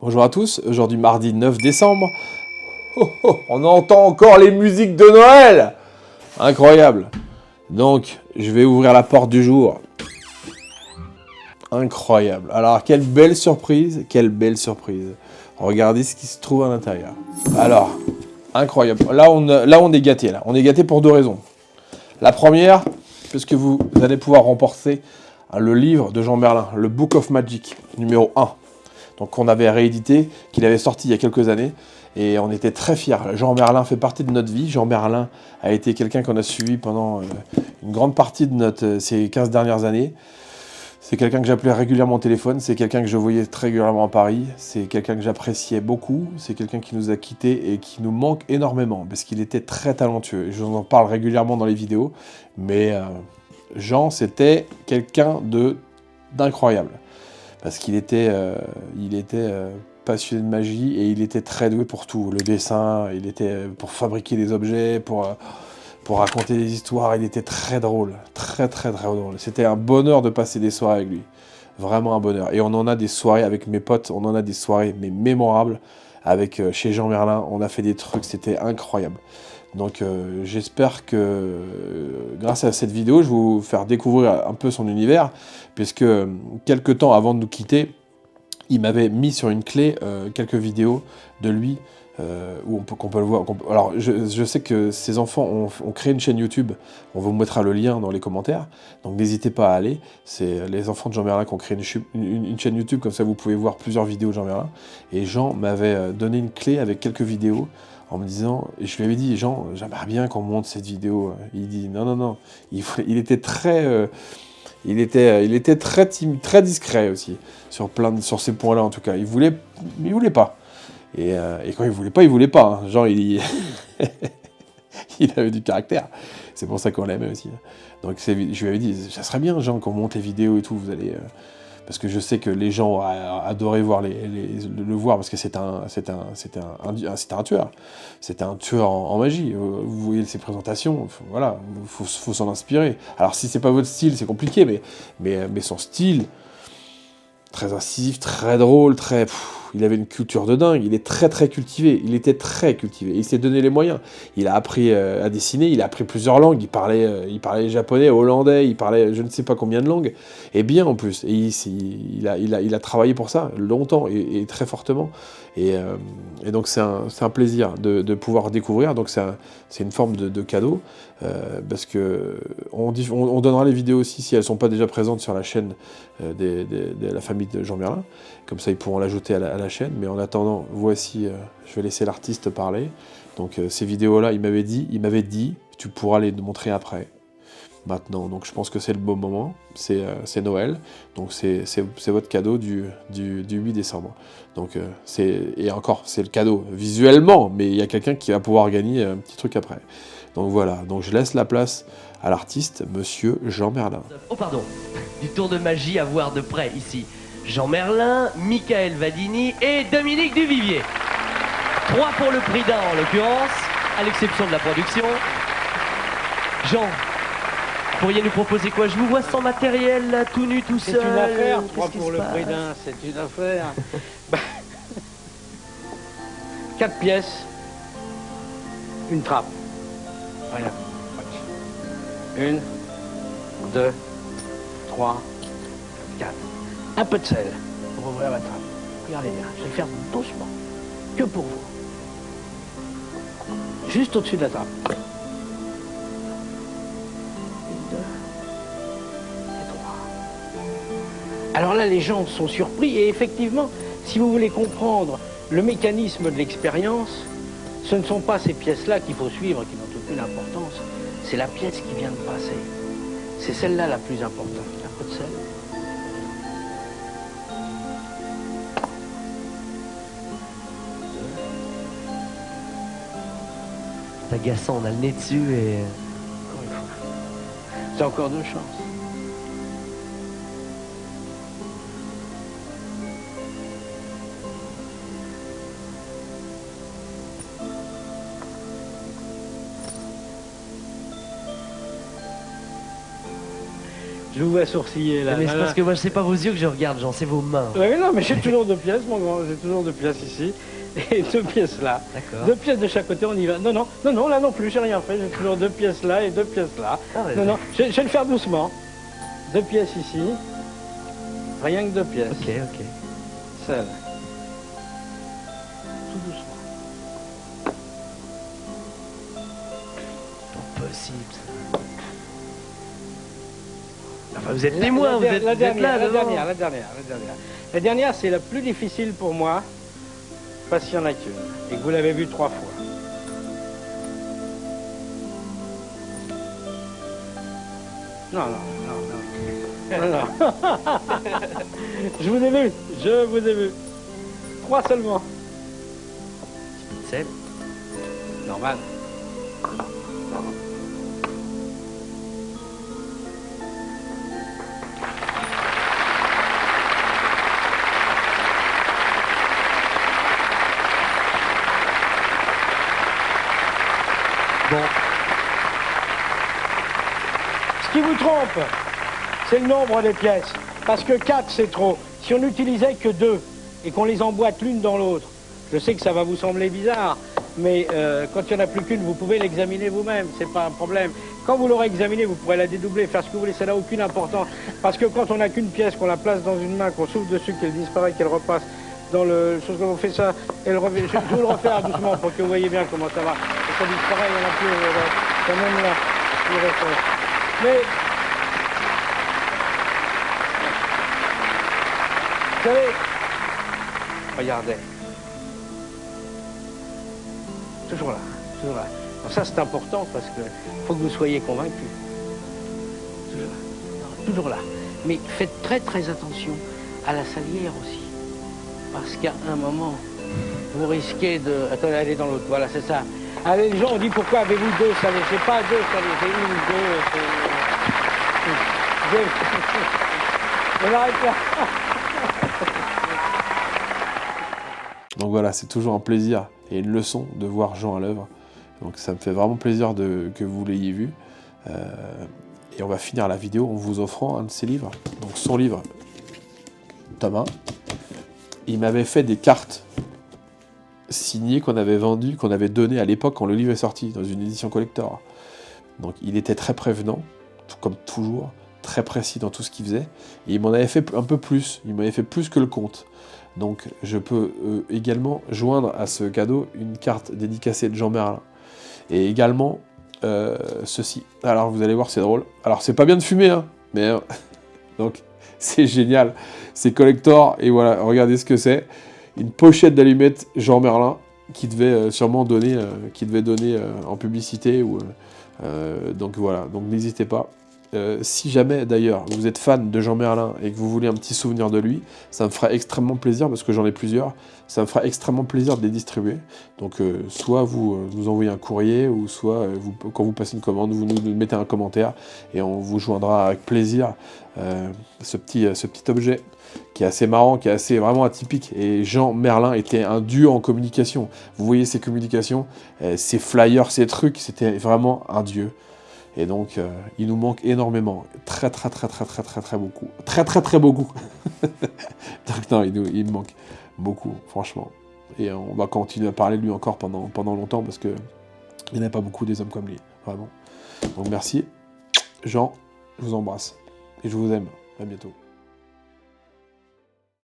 Bonjour à tous, aujourd'hui mardi 9 décembre. Oh, oh, on entend encore les musiques de Noël. Incroyable. Donc, je vais ouvrir la porte du jour. Incroyable. Alors, quelle belle surprise, quelle belle surprise. Regardez ce qui se trouve à l'intérieur. Alors, incroyable. Là, on est gâté. Là. On est gâté pour deux raisons. La première, puisque vous allez pouvoir remporter le livre de Jean Merlin, le Book of Magic, numéro 1. Donc qu'on avait réédité, qu'il avait sorti il y a quelques années, et on était très fiers. Jean Merlin fait partie de notre vie. Jean Merlin a été quelqu'un qu'on a suivi pendant une grande partie de ces 15 dernières années. C'est quelqu'un que j'appelais régulièrement au téléphone, c'est quelqu'un que je voyais très régulièrement à Paris, c'est quelqu'un que j'appréciais beaucoup, c'est quelqu'un qui nous a quittés et qui nous manque énormément, parce qu'il était très talentueux. Et je vous en parle régulièrement dans les vidéos, mais Jean, c'était quelqu'un d'incroyable. Parce qu'il était, passionné de magie et il était très doué pour tout. Le dessin, il était pour fabriquer des objets, pour raconter des histoires. Il était très drôle, très drôle. C'était un bonheur de passer des soirées avec lui. Vraiment un bonheur. Et on en a des soirées avec mes potes, on en a des soirées mais mémorables avec chez Jean Merlin. On a fait des trucs, c'était incroyable. Donc j'espère que grâce à cette vidéo, je vais vous faire découvrir un peu son univers, puisque quelques temps avant de nous quitter, il m'avait mis sur une clé quelques vidéos de lui, qu'on peut le voir. Alors je sais que ses enfants ont créé une chaîne YouTube, on vous mettra le lien dans les commentaires, donc n'hésitez pas à aller. C'est les enfants de Jean Merlin qui ont créé une chaîne YouTube, comme ça vous pouvez voir plusieurs vidéos de Jean Merlin, et Jean m'avait donné une clé avec quelques vidéos, en me disant, et je lui avais dit, Jean, j'aimerais bien qu'on monte cette vidéo. Il dit, non, il était très, il était très timide, très discret aussi, sur ces points-là en tout cas. Il voulait pas. Et quand il voulait pas. Hein. Jean, il avait du caractère. C'est pour ça qu'on l'aimait aussi. Donc je lui avais dit, ça serait bien, Jean, qu'on monte les vidéos et tout, vous allez... parce que je sais que les gens ont adoré voir le voir, parce que c'est un tueur. C'était un tueur en magie. Vous voyez ses présentations, voilà, faut s'en inspirer. Alors si c'est pas votre style, c'est compliqué, mais son style, très incisif, très drôle, il avait une culture de dingue, il est très cultivé, il était très cultivé, il s'est donné les moyens, il a appris à dessiner, il a appris plusieurs langues, il parlait japonais, hollandais, il parlait je ne sais pas combien de langues, et bien en plus, et il a travaillé pour ça longtemps et très fortement, et donc c'est un plaisir de pouvoir découvrir, donc c'est une forme de cadeau, parce que on donnera les vidéos aussi si elles ne sont pas déjà présentes sur la chaîne de la famille de Jean Merlin, comme ça ils pourront l'ajouter à la chaîne, mais en attendant, voici, je vais laisser l'artiste parler, donc ces vidéos-là, il m'avait dit, tu pourras les montrer après, maintenant, donc je pense que c'est le bon moment, c'est Noël, donc c'est votre cadeau du 8 décembre, donc et encore, c'est le cadeau visuellement, mais il y a quelqu'un qui va pouvoir gagner un petit truc après, donc voilà, donc je laisse la place à l'artiste, monsieur Jean Merlin. Oh pardon, du tour de magie à voir de près ici. Jean Merlin, Michael Vadini et Dominique Duvivier. 3 pour le prix d'un en l'occurrence, à l'exception de la production. Jean, pourriez nous proposer quoi? Je vous vois sans matériel, là, tout nu, tout seul. C'est une affaire, 3 pour le prix d'un, c'est une affaire. 4 pièces, une trappe. Voilà. 1, 2, 3, 4. Un peu de sel pour ouvrir la trappe. Regardez bien, je vais faire doucement. Que pour vous. Juste au-dessus de la trappe. 1, 2 et 3. Alors là, les gens sont surpris et effectivement, si vous voulez comprendre le mécanisme de l'expérience, ce ne sont pas ces pièces-là qu'il faut suivre, qui n'ont aucune importance. C'est la pièce qui vient de passer. C'est celle-là la plus importante. Un peu de sel. C'est agaçant, on a le nez dessus et... Encore une fois. C'est encore 2 chances. Je vous vois sourciller là. Mais c'est parce que moi, c'est pas vos yeux que je regarde, Jean, c'est vos mains. Ouais, mais non, mais j'ai toujours 2 pièces, mon grand. J'ai toujours 2 pièces ici. Et 2 pièces là. D'accord. 2 pièces de chaque côté, on y va. Non, non, non, non, là non plus, j'ai rien fait. J'ai toujours 2 pièces là et 2 pièces là. Ah ouais, non, non, je vais le faire doucement. 2 pièces ici. Rien que 2 pièces. Ok, ok. Celle. Tout doucement. Impossible, ça. Enfin, vous êtes témoin, vous êtes là, devant. La dernière. La dernière, c'est la plus difficile pour moi, parce qu'il n'y en a qu'une, et que vous l'avez vue 3 fois. Non. Je vous ai vu. 3 seulement. C'est Normal. bon. Ce qui vous trompe, c'est le nombre des pièces. Parce que 4, c'est trop. Si on n'utilisait que 2 et qu'on les emboîte l'une dans l'autre, je sais que ça va vous sembler bizarre, mais quand il n'y en a plus qu'une, vous pouvez l'examiner vous-même, c'est pas un problème. Quand vous l'aurez examinée, vous pourrez la dédoubler, faire ce que vous voulez, ça n'a aucune importance. Parce que quand on n'a qu'une pièce, qu'on la place dans une main, qu'on souffle dessus, qu'elle disparaît, qu'elle repasse dans le... chose que vous faites ça, elle revient. Je vais vous le refaire doucement pour que vous voyez bien comment ça va. Et ça disparaît, il n'y en a plus, quand même là, il reste. Mais... Vous savez, regardez. Toujours là. Alors ça, c'est important parce que faut que vous soyez convaincus. Toujours là. Mais faites très attention à la salière aussi. Parce qu'à un moment, vous risquez de... Attendez, allez dans l'autre. Voilà, c'est ça. Allez, les gens ont dit pourquoi avez-vous 2 salières? C'est pas 2 salières, c'est 1, 2. On arrête là. Donc voilà, c'est toujours un plaisir et une leçon de voir Jean à l'œuvre. Donc ça me fait vraiment plaisir que vous l'ayez vu. Et on va finir la vidéo en vous offrant un de ses livres. Donc son livre, tome 1. Il m'avait fait des cartes signées qu'on avait vendues, qu'on avait données à l'époque quand le livre est sorti, dans une édition collector. Donc il était très prévenant, comme toujours, très précis dans tout ce qu'il faisait. Et il m'en avait fait un peu plus, il m'avait fait plus que le compte. Donc je peux également joindre à ce cadeau une carte dédicacée de Jean Merlin. Et également ceci. Alors vous allez voir, c'est drôle. Alors c'est pas bien de fumer, hein, mais donc c'est génial. C'est collector, et voilà, regardez ce que c'est. Une pochette d'allumettes Jean Merlin qui devait sûrement donner, en publicité. Donc voilà, donc n'hésitez pas. Si jamais d'ailleurs vous êtes fan de Jean Merlin et que vous voulez un petit souvenir de lui, ça me fera extrêmement plaisir, parce que j'en ai plusieurs, ça me fera extrêmement plaisir de les distribuer. Donc soit vous nous envoyez un courrier, ou soit quand vous passez une commande, vous nous mettez un commentaire et on vous joindra avec plaisir ce petit objet qui est assez marrant, qui est assez vraiment atypique. Et Jean Merlin était un dieu en communication. Vous voyez ses communications, ses flyers, ses trucs, c'était vraiment un dieu. Et donc, il nous manque énormément. Très beaucoup. Très beaucoup. Donc non, il me manque beaucoup, franchement. Et on va continuer à parler de lui encore pendant longtemps, parce que il n'y en a pas beaucoup des hommes comme lui, vraiment. Donc merci. Jean, je vous embrasse. Et je vous aime. À bientôt.